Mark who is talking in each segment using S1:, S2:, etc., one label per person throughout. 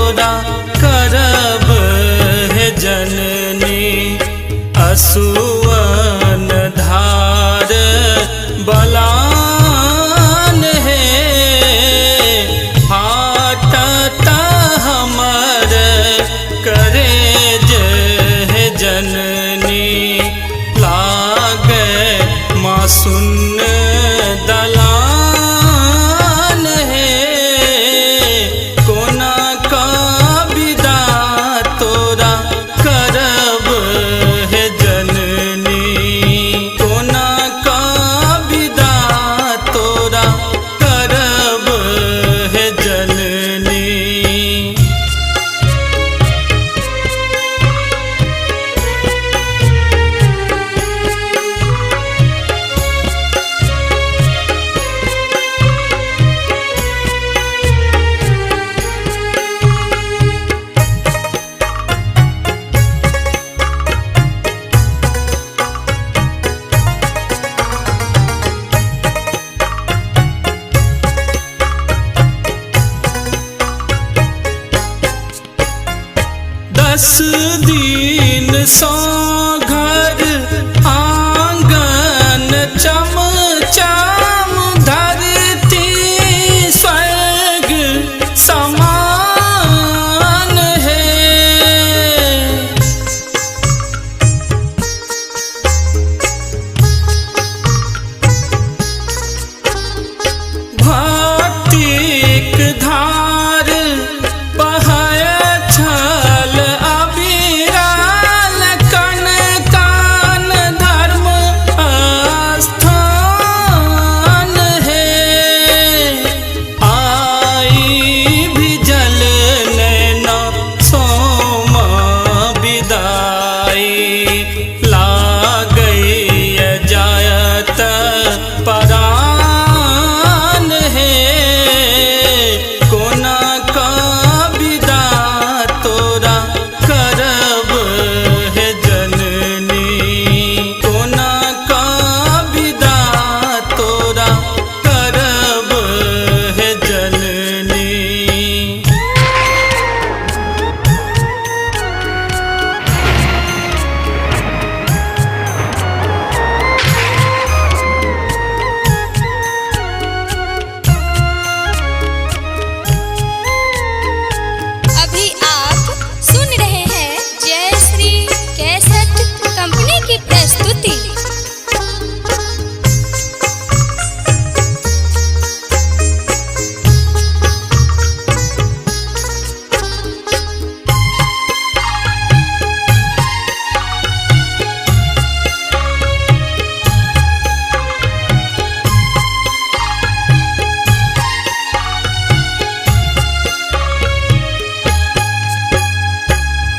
S1: तोरा करब हे जननी असुवन धार बलान हे फाटत हमर करेज हे जननी लागे मासून दलान हे कोना का विदा तोरा करब हे जननी कोना का विदा तोरा करब हे जननी। दस दिन सौ घर आंगन चमचम धरती स्वर्ग समान है भक्तिक धार बहय छल अविरल कण कण धर्म स्थान है आई भी जल नैना सोमा विदाई लागई जायत परान है कोना का विदा तोरा करब हे जननी कोना का विदा तोरा करब हे जननी।
S2: अभी आप सुन रहे हैं जय श्री कैसेट कंपनी की प्रस्तुति।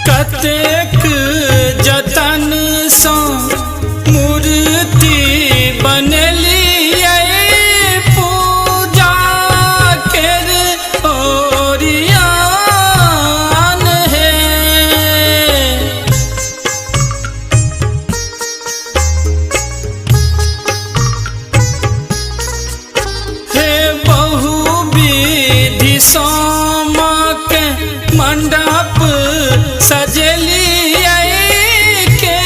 S1: कतेक जतन सँ मूर्ति बनेलियै पूजा केर ओरियान हे हे बहुविधि सोमक मंडप सजलियै के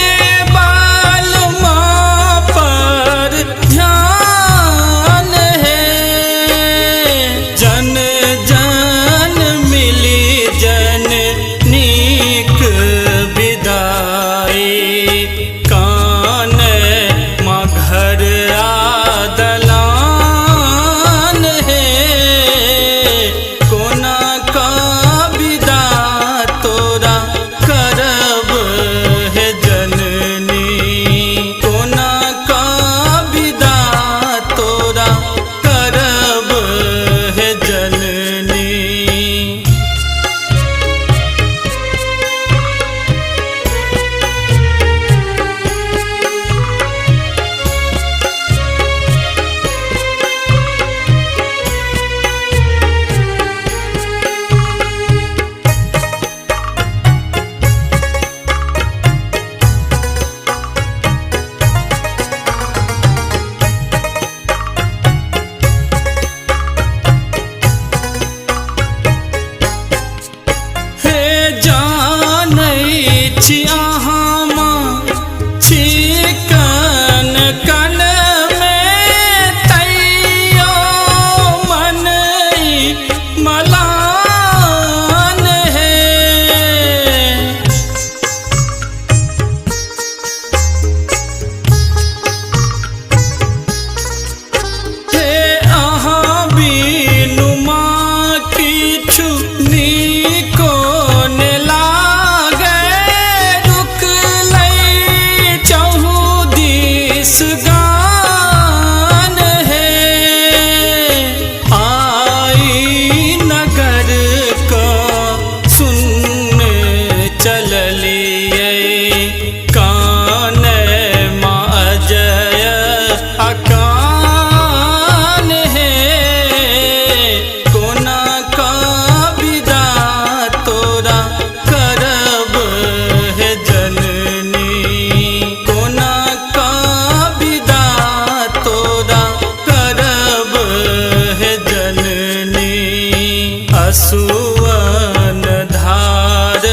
S1: भुवन धार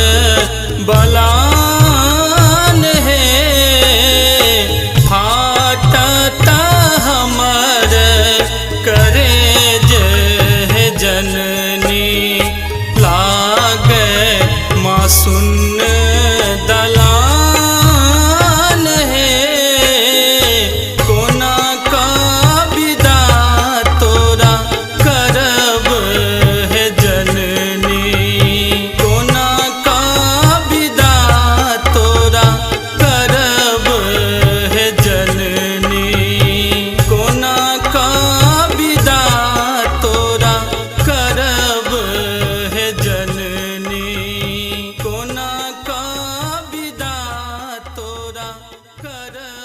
S1: बलान है फाटत हमर करेज है जननी लागे मासून दलान है कोना का विदा तोरा करब है जननी कोना का विदा तोरा करब है जननी कोना का विदा तोरा करब है जननी कोना का विदा तोरा करब